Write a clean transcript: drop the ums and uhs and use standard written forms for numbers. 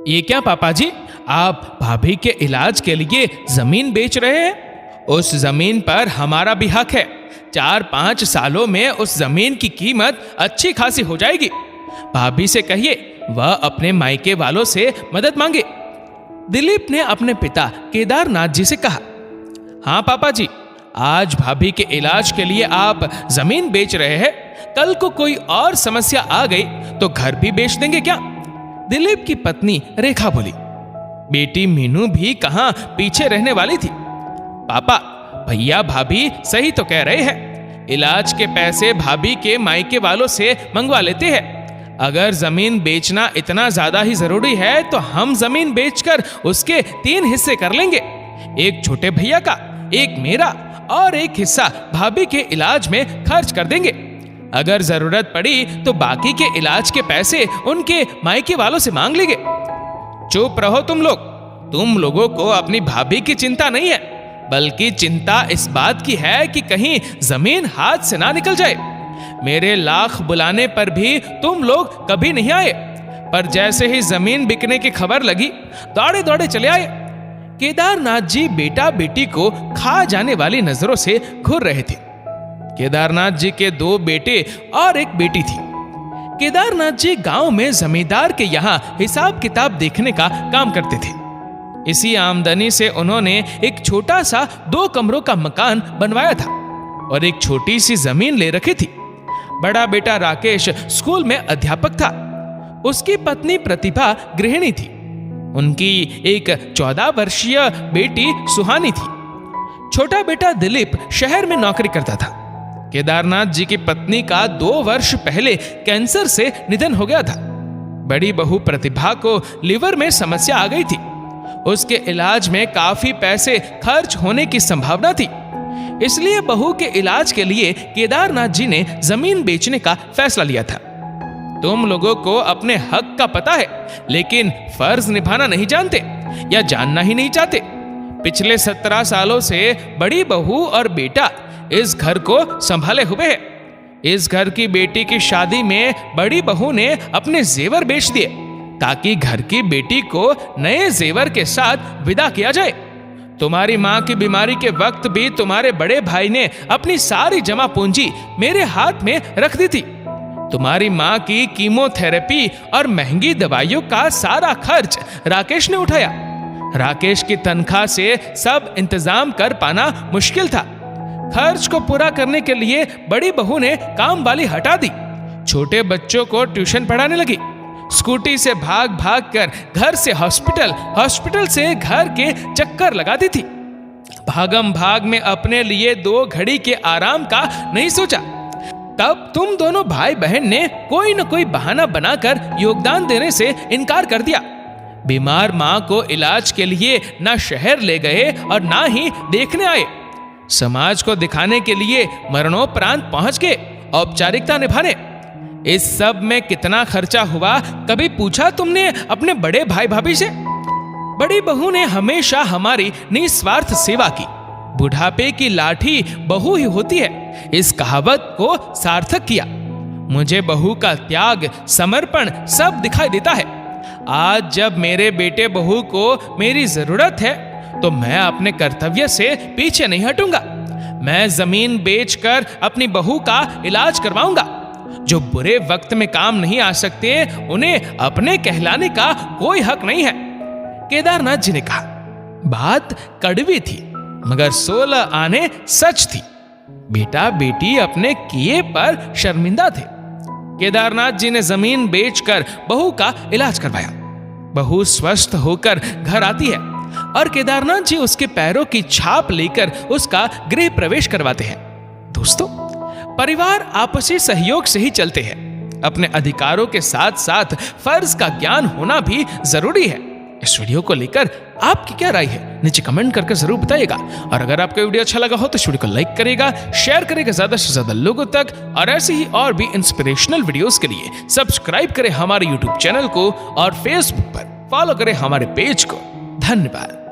ये क्या पापा जी, आप भाभी के इलाज के लिए जमीन बेच रहे हैं? उस जमीन पर हमारा भी हक है। 4-5 सालों में उस जमीन की कीमत अच्छी खासी हो जाएगी। भाभी से कहिए वह अपने मायके वालों से मदद मांगे। दिलीप ने अपने पिता केदारनाथ जी से कहा, हाँ पापा जी, आज भाभी के इलाज के लिए आप जमीन बेच रहे हैं, कल को कोई और समस्या आ गई तो घर भी बेच देंगे क्या? दिलीप की पत्नी रेखा बोली। बेटी मीनू भी कहां पीछे रहने वाली थी। पापा, भैया भाभी सही तो कह रहे हैं, इलाज के पैसे भाभी के मायके वालों से मंगवा लेते हैं। अगर जमीन बेचना इतना ज्यादा ही जरूरी है तो हम जमीन बेचकर उसके 3 हिस्से कर लेंगे, एक छोटे भैया का, एक मेरा और एक हिस्सा भाभी के इलाज में खर्च कर देंगे। अगर जरूरत पड़ी तो बाकी के इलाज के पैसे उनके मायके वालों से मांग लेंगे। चुप रहो तुम लोगों को अपनी भाभी की चिंता नहीं है, बल्कि चिंता इस बात की है कि कहीं जमीन हाथ से ना निकल जाए। मेरे लाख बुलाने पर भी तुम लोग कभी नहीं आए, पर जैसे ही जमीन बिकने की खबर लगी दौड़े दौड़े चले आए। केदारनाथ जी बेटा बेटी को खा जाने वाली नजरों से घूर रहे थे। केदारनाथ जी के 2 बेटे और एक बेटी थी। केदारनाथ जी गांव में जमींदार के यहाँ हिसाब किताब देखने का काम करते थे। इसी आमदनी से उन्होंने एक छोटा सा 2 कमरों का मकान बनवाया था और एक छोटी सी जमीन ले रखी थी। बड़ा बेटा राकेश स्कूल में अध्यापक था। उसकी पत्नी प्रतिभा गृहिणी थी। उनकी एक 14 वर्षीय बेटी सुहानी थी। छोटा बेटा दिलीप शहर में नौकरी करता था। केदारनाथ जी की पत्नी का 2 वर्ष पहले कैंसर से निधन हो गया था। बड़ी बहू प्रतिभा को लिवर में समस्या आ गई थी। उसके इलाज में काफी पैसे खर्च होने की संभावना थी, इसलिए बहू के इलाज के लिए केदारनाथ जी ने जमीन बेचने का फैसला लिया था। तुम लोगों को अपने हक का पता है, लेकिन फर्ज निभाना नहीं जानते या जानना ही नहीं चाहते। पिछले 17 सालों से बड़ी बहू और बेटा इस घर को संभाले हुए हैं। इस घर की बेटी की शादी में बड़ी बहू ने अपने जेवर बेच दिए ताकि घर की बेटी को नए जेवर के साथ विदा किया जाए। तुम्हारी माँ की बीमारी के वक्त भी तुम्हारे बड़े भाई ने अपनी सारी जमा पूंजी मेरे हाथ में रख दी थी। तुम्हारी माँ की कीमोथेरेपी और महंगी दवाइयों का सारा खर्च राकेश ने उठाया। राकेश की तनख्वाह से सब इंतजाम कर पाना मुश्किल था। खर्च को पूरा करने के लिए बड़ी बहू ने काम वाली हटा दी। छोटे बच्चों को ट्यूशन पढ़ाने लगी। स्कूटी से भाग भाग कर घर से हॉस्पिटल, हॉस्पिटल से घर के चक्कर लगाती थी। भागम भाग में अपने लिए 2 घड़ी के आराम का नहीं सोचा। तब तुम दोनों भाई बहन ने कोई न कोई बहाना बनाकर योगदान देने से इनकार कर दिया। बीमार माँ को इलाज के लिए ना शहर ले गए और ना ही देखने आए। समाज को दिखाने के लिए मरणोपरांत पहुंच गए औपचारिकता निभाने। इस सब में कितना खर्चा हुआ कभी पूछा तुमने अपने बड़े भाई भाभी से? बड़ी बहू ने हमेशा हमारी निस्वार्थ सेवा की। बुढ़ापे की लाठी बहू ही होती है, इस कहावत को सार्थक किया। मुझे बहू का त्याग, समर्पण सब दिखाई देता है। आज जब मेरे बेटे बहू को मेरी जरूरत है तो मैं अपने कर्तव्य से पीछे नहीं हटूंगा। मैं जमीन बेचकर अपनी बहू का इलाज करवाऊंगा। जो बुरे वक्त में काम नहीं आ सकते उन्हें अपने कहलाने का कोई हक नहीं है। केदारनाथ जी ने कहा। बात कड़वी थी मगर 16 आने सच थी। बेटा बेटी अपने किए पर शर्मिंदा थे। केदारनाथ जी ने जमीन बेचकर बहू का इलाज करवाया। बहू स्वस्थ होकर घर आती है और केदारनाथ जी उसके पैरों की छाप लेकर उसका गृह प्रवेश करवाते हैं। दोस्तों, परिवार आपसी सहयोग से ही चलते हैं। अपने अधिकारों के साथ साथ फर्ज का ज्ञान होना भी जरूरी है। इस वीडियो को लेकर आपकी क्या राय है नीचे कमेंट करके जरूर बताइएगा। और अगर आपको वीडियो अच्छा लगा हो तो इस वीडियो को लाइक करेगा, शेयर करेगा ज्यादा से ज्यादा लोगों तक। और ऐसे ही और भी इंस्पिरेशनल वीडियोस के लिए सब्सक्राइब करें हमारे यूट्यूब चैनल को और फेसबुक पर फॉलो करें हमारे पेज को। धन्यवाद।